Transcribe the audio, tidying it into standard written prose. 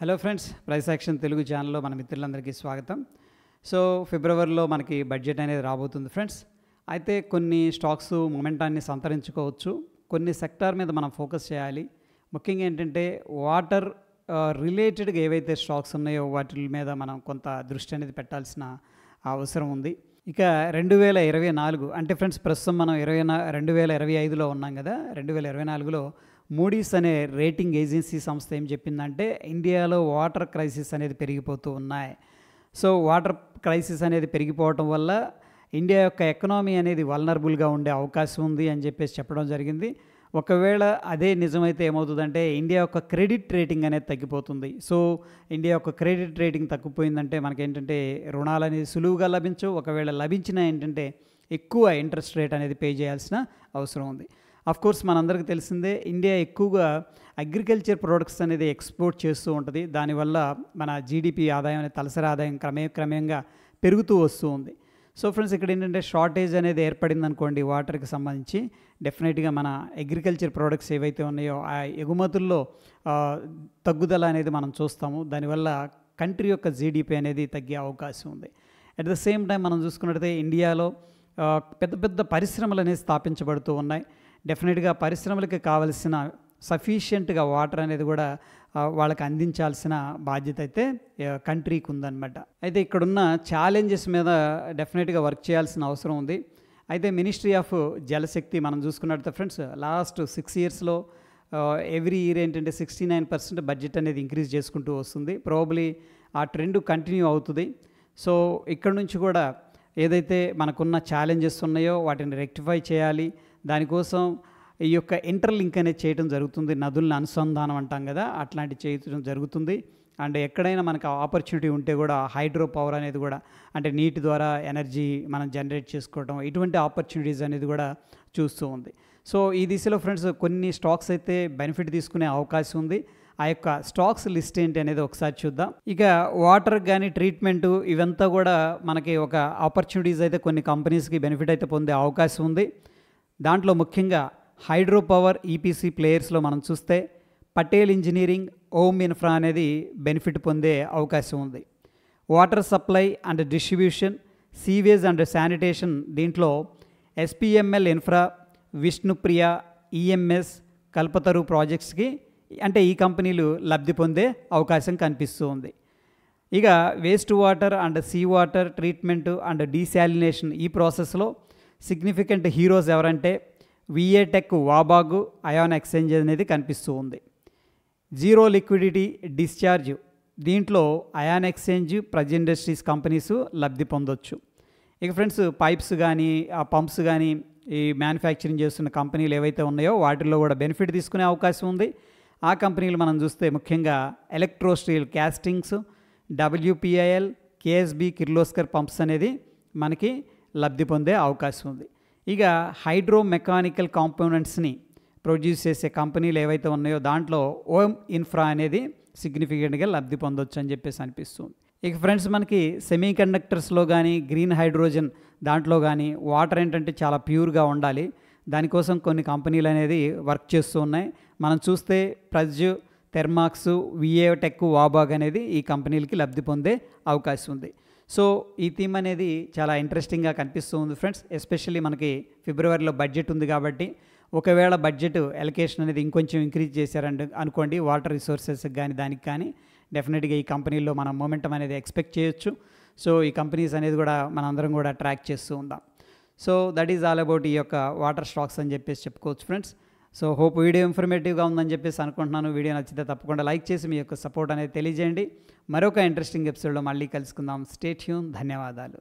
Hello friends, price action Telugu ఛానల్లో మన మిత్రులందరికీ స్వాగతం. సో ఫిబ్రవరిలో మనకి బడ్జెట్ అనేది రాబోతుంది ఫ్రెండ్స్. అయితే కొన్ని స్టాక్స్ మొమెంటాన్ని సంతరించుకోవచ్చు, కొన్ని సెక్టార్ మీద మనం ఫోకస్ చేయాలి. ముఖ్యంగా ఏంటంటే వాటర్ రిలేటెడ్గా ఏవైతే స్టాక్స్ ఉన్నాయో వాటి మీద మనం కొంత దృష్టి అనేది పెట్టాల్సిన అవసరం ఉంది. ఇక 2024 అంటే ఫ్రెండ్స్ ప్రస్తుతం మనం 2025లో ఉన్నాం కదా. 2024లో మూడీస్ అనే రేటింగ్ ఏజెన్సీ సంస్థ ఏం చెప్పిందంటే ఇండియాలో వాటర్ క్రైసిస్ అనేది పెరిగిపోతూ ఉన్నాయి. సో వాటర్ క్రైసిస్ అనేది పెరిగిపోవటం వల్ల ఇండియా యొక్క ఎకనామీ అనేది వల్నరబుల్గా ఉండే అవకాశం ఉంది అని చెప్పేసి చెప్పడం జరిగింది. ఒకవేళ అదే నిజమైతే ఏమవుతుందంటే ఇండియా యొక్క క్రెడిట్ రేటింగ్ అనేది తగ్గిపోతుంది. సో ఇండియా యొక్క క్రెడిట్ రేటింగ్ తగ్గిపోయిందంటే మనకేంటంటే రుణాలు అనేది సులువుగా లభించవు. ఒకవేళ లభించినా ఏంటంటే ఎక్కువ ఇంట్రెస్ట్ రేట్ అనేది పే చేయాల్సిన అవసరం ఉంది. కోర్స్ మనందరికీ తెలిసిందే ఇండియా ఎక్కువగా అగ్రికల్చర్ ప్రొడక్ట్స్ అనేది ఎక్స్పోర్ట్ చేస్తూ ఉంటుంది. దానివల్ల మన జీడిపి ఆదాయం అనేది తలసరి ఆదాయం క్రమేణంగా పెరుగుతూ వస్తూ ఉంది. సో ఫ్రెండ్స్ ఇక్కడ ఏంటంటే షార్టేజ్ అనేది ఏర్పడింది అనుకోండి వాటర్కి సంబంధించి, డెఫినెట్గా మన అగ్రికల్చర్ ప్రొడక్ట్స్ ఏవైతే ఉన్నాయో ఆ ఎగుమతుల్లో తగ్గుదల అనేది మనం చూస్తాము. దానివల్ల కంట్రీ యొక్క జీడిపి అనేది తగ్గే అవకాశం ఉంది. అట్ ద సేమ్ టైం మనం చూసుకున్నట్లయితే ఇండియాలో పెద్ద పెద్ద పరిశ్రమలు అనేది స్థాపించబడుతూ ఉన్నాయి. డెఫినెట్గా పరిశ్రమలకి కావలసిన సఫిషియెంట్గా వాటర్ అనేది కూడా వాళ్ళకి అందించాల్సిన బాధ్యత అయితే కంట్రీకి ఉందన్నమాట. అయితే ఇక్కడున్న ఛాలెంజెస్ మీద డెఫినెట్గా వర్క్ చేయాల్సిన అవసరం ఉంది. అయితే మినిస్ట్రీ ఆఫ్ జలశక్తి మనం చూసుకున్నట్లయితే ఫ్రెండ్స్ లాస్ట్ 6 ఇయర్స్లో ఎవ్రీ ఇయర్ ఏంటంటే 69% బడ్జెట్ అనేది ఇంక్రీజ్ చేసుకుంటూ వస్తుంది. ప్రాబబ్లీ ఆ ట్రెండ్ కంటిన్యూ అవుతుంది. సో ఇక్కడ నుంచి కూడా ఏదైతే మనకున్న ఛాలెంజెస్ ఉన్నాయో వాటిని రెక్టిఫై చేయాలి. దానికోసం ఈ యొక్క ఇంటర్లింక్ అనేది చేయడం జరుగుతుంది. నదులను అనుసంధానం అంటాం కదా, అట్లాంటి చేయడం జరుగుతుంది. అండ్ ఎక్కడైనా మనకు ఆపర్చునిటీ ఉంటే కూడా హైడ్రో పవర్ అనేది కూడా అంటే నీటి ద్వారా ఎనర్జీ మనం జనరేట్ చేసుకోవడం, ఇటువంటి ఆపర్చునిటీస్ అనేది కూడా చూస్తూ ఉంది. సో ఈ దిశలో ఫ్రెండ్స్ కొన్ని స్టాక్స్ అయితే బెనిఫిట్ తీసుకునే అవకాశం ఉంది. ఆ యొక్క స్టాక్స్ లిస్ట్ ఏంటి అనేది ఒకసారి చూద్దాం. ఇక వాటర్ కానీ ట్రీట్మెంటు ఇవంతా కూడా మనకి ఒక ఆపర్చునిటీస్ అయితే కొన్ని కంపెనీస్కి బెనిఫిట్ అయితే పొందే అవకాశం ఉంది. దాంట్లో ముఖ్యంగా హైడ్రో పవర్ ఈపీసీ ప్లేయర్స్లో మనం చూస్తే పటేల్ ఇంజనీరింగ్, ఓమ్ ఇన్ఫ్రా అనేది బెనిఫిట్ పొందే అవకాశం ఉంది. Water supply and distribution, sewage and sanitation దీంట్లో SPML infra, Vishnupriya, EMS, Kalpataru ప్రాజెక్ట్స్కి అంటే ఈ కంపెనీలు లబ్ధి పొందే అవకాశం కనిపిస్తూ ఉంది. ఇక waste water and sea water treatment and desalination ఈ ప్రాసెస్లో సిగ్నిఫికెంట్ హీరోస్ ఎవరంటే VA tech, Wabag, ion exchange అనేది కనిపిస్తూ ఉంది. జీరో లిక్విడిటీ డిశ్చార్జ్ దీంట్లో ion exchange, Praj industries companies లబ్ధి పొందొచ్చు. ఇక ఫ్రెండ్స్ పైప్స్ కానీ పంప్స్ కానీ ఈ మ్యానుఫ్యాక్చరింగ్ చేస్తున్న కంపెనీలు ఏవైతే ఉన్నాయో వాటిల్లో కూడా బెనిఫిట్ తీసుకునే అవకాశం ఉంది. ఆ కంపెనీలు మనం చూస్తే ముఖ్యంగా electro steel castings, WPIL, KSB Kirloskar pumps అనేది మనకి లబ్ధి పొందే అవకాశం ఉంది. ఇక హైడ్రో మెకానికల్ కాంపోనెంట్స్ని ప్రొడ్యూస్ చేసే కంపెనీలు ఏవైతే ఉన్నాయో దాంట్లో ఓమ్ ఇన్ఫ్రా అనేది సిగ్నిఫికెంట్గా లబ్ధి పొందొచ్చు అని చెప్పేసి అనిపిస్తుంది. ఇక ఫ్రెండ్స్ మనకి సెమీ కండక్టర్స్లో కానీ గ్రీన్ హైడ్రోజన్ దాంట్లో కానీ వాటర్ ఏంటంటే చాలా ప్యూర్గా ఉండాలి. దానికోసం కొన్ని కంపెనీలు అనేది వర్క్ చేస్తూ ఉన్నాయి. మనం చూస్తే ప్రజ్, థెర్మాక్స్, విఏ టెక్, వాబాగ్ అనేది ఈ కంపెనీలకి లబ్ధి పొందే అవకాశం ఉంది. సో ఈ థీమ్ అనేది చాలా ఇంట్రెస్టింగ్గా కనిపిస్తూ ఉంది ఫ్రెండ్స్. ఎస్పెషల్లీ మనకి ఫిబ్రవరిలో బడ్జెట్ ఉంది కాబట్టి ఒకవేళ బడ్జెట్ ఎలకేషన్ అనేది ఇంకొంచెం ఇంక్రీజ్ చేశారంటే అనుకోండి వాటర్ రిసోర్సెస్కి కానీ దానికి కానీ డెఫినెట్గా ఈ కంపెనీల్లో మనం మొమెంటం అనేది ఎక్స్పెక్ట్ చేయొచ్చు. సో ఈ కంపెనీస్ అనేది కూడా మనందరం కూడా ట్రాక్ చేస్తూ ఉందాం. So that is all about ఈ యొక్క వాటర్ స్టాక్స్ అని చెప్పేసి చెప్పుకోవచ్చు ఫ్రెండ్స్. సో హోప్ వీడియో ఇన్ఫర్మేటివ్గా ఉందని చెప్పేసి అనుకుంటున్నాను. వీడియో నచ్చితే తప్పకుండా లైక్ చేసి మీ యొక్క సపోర్ట్ అనేది తెలియజేయండి. మరొక ఇంట్రెస్టింగ్ ఎపిసోడ్లో మళ్ళీ కలుసుకుందాం. Stay tune. ధన్యవాదాలు.